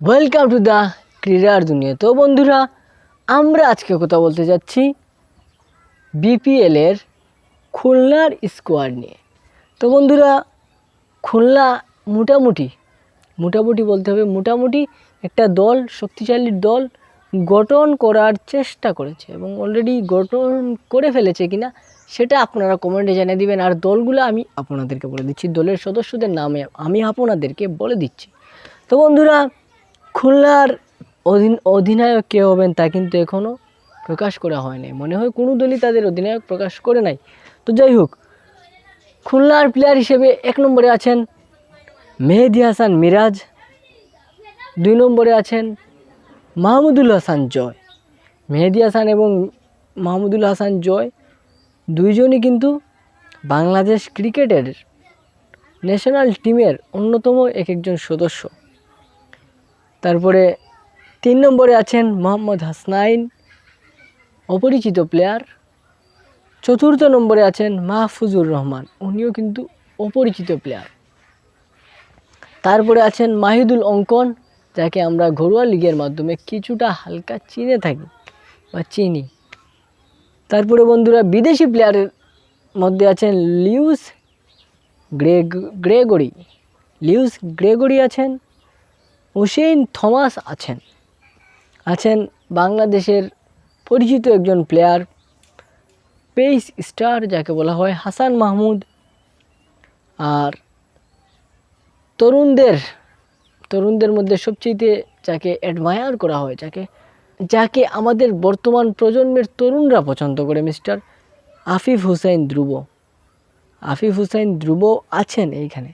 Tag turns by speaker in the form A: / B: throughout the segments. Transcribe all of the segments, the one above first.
A: Welcome to the ক্রীড়ার দুনিয়া। তো বন্ধুরা, আমরা আজকে কথা বলতে যাচ্ছি বিপিএলের খুলনার স্কোয়াড নিয়ে। তো বন্ধুরা, খুলনা মোটামুটি বলতে হবে, মোটামুটি একটা দল, শক্তিশালী দল গঠন করার চেষ্টা করেছে এবং অলরেডি গঠন করে ফেলেছে কিনা সেটা আপনারা কমেন্টে জানিয়ে দিবেন। আর দলগুলো আমি আপনাদেরকে বলে দিচ্ছি, দলের সদস্যদের নামে আমি আপনাদেরকে বলে দিচ্ছি। তো বন্ধুরা, খুলনার অধিনায়ক কে হবেন তা কিন্তু এখনও প্রকাশ করা হয়নি। মনে হয় কোনো দলই তাদের অধিনায়ক প্রকাশ করে নাই। তো যাই হোক, খুলনার প্লেয়ার হিসেবে 1 নম্বরে আছেন মেহেদী হাসান মিরাজ, 2 নম্বরে আছেন মাহমুদুল হাসান জয়। মেহেদী হাসান এবং মাহমুদুল হাসান জয় দুইজনই কিন্তু বাংলাদেশ ক্রিকেটের ন্যাশনাল টিমের অন্যতম একজন সদস্য। তারপরে 3 নম্বরে আছেন মোহাম্মদ হাসনাইন, অপরিচিত প্লেয়ার। 4র্থ নম্বরে আছেন মাহফুজুর রহমান, উনিও কিন্তু অপরিচিত প্লেয়ার। তারপরে আছেন মাহিদুল অঙ্কন, যাকে আমরা ঘরোয়া লিগের মাধ্যমে কিছুটা হালকা চিনে থাকি বা চিনি। তারপরে বন্ধুরা, বিদেশি প্লেয়ারের মধ্যে আছেন লিউস গ্রেগরি আছেন, হুসেইন থমাস আছেন বাংলাদেশের পরিচিত একজন প্লেয়ার, পেস স্টার যাকে বলা হয় হাসান মাহমুদ। আর তরুণদের মধ্যে সবচেয়ে যাকে অ্যাডমায়ার করা হয়, যাকে আমাদের বর্তমান প্রজন্মের তরুণরা পছন্দ করে, মিস্টার আফিফ হুসাইন ধ্রুব আছেন এইখানে।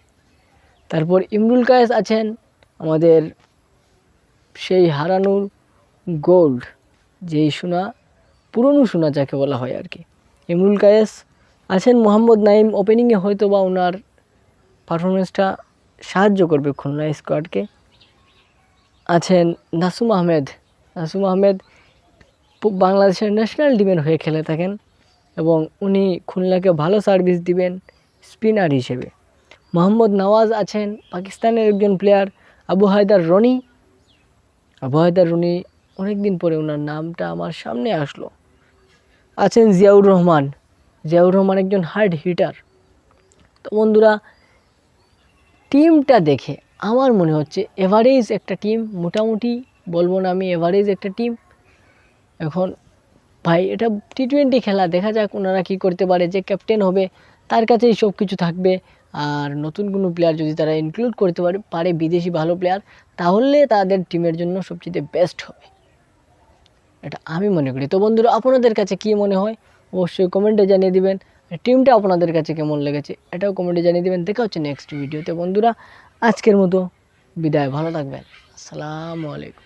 A: তারপর ইমরুল কায়েস আছেন, আমাদের সেই হারানোর গোল্ড, যেই পুরনো সোনা যাকে বলা হয় আর কি। ইমরুল কায়েস আছেন, মোহাম্মদ নাইম ওপেনিংয়ে হয়তো বা ওনার পারফরমেন্সটা সাহায্য করবে খুলনা স্কোয়াডকে। আছেন নাসুম আহমেদ বাংলাদেশের ন্যাশনাল টিমের হয়ে খেলে থাকেন এবং উনি খুলনাকে ভালো সার্ভিস দিবেন স্পিনার হিসেবে। মোহাম্মদ নওয়াজ আছেন, পাকিস্তানের একজন প্লেয়ার। আবু হায়দার রনি অনেক দিন পরে ওনার নামটা আমার সামনে আসলো। আছেন জিয়াউর রহমান একজন হার্ড হিটার। তো বন্ধুরা, টিমটা দেখে আমার মনে হচ্ছে এভারেজ একটা টিম, মোটামুটি বলবো না আমি, এভারেজ একটা টিম। এখন ভাই, এটা টি-20 খেলা, দেখা যাক ওনারা কী করতে পারে। যে ক্যাপ্টেন হবে তার কাছেই সব কিছু থাকবে। আর নতুন কোনো প্লেয়ার যদি তারা ইনক্লুড করতে পারে বিদেশি ভালো প্লেয়ার, তাহলে তাদের টিমের জন্য সবচেয়ে বেস্ট হবে, এটা আমি মনে করি। তো বন্ধুরা, আপনাদের কাছে কী মনে হয় অবশ্যই কমেন্টে জানিয়ে দিবেন। টিমটা আপনাদের কাছে কেমন লেগেছে এটাও কমেন্টে জানিয়ে দিবেন। দেখা হচ্ছে নেক্সট ভিডিওতে। বন্ধুরা, আজকের মতো বিদায়, ভালো থাকবেন, আসসালামু আলাইকুম।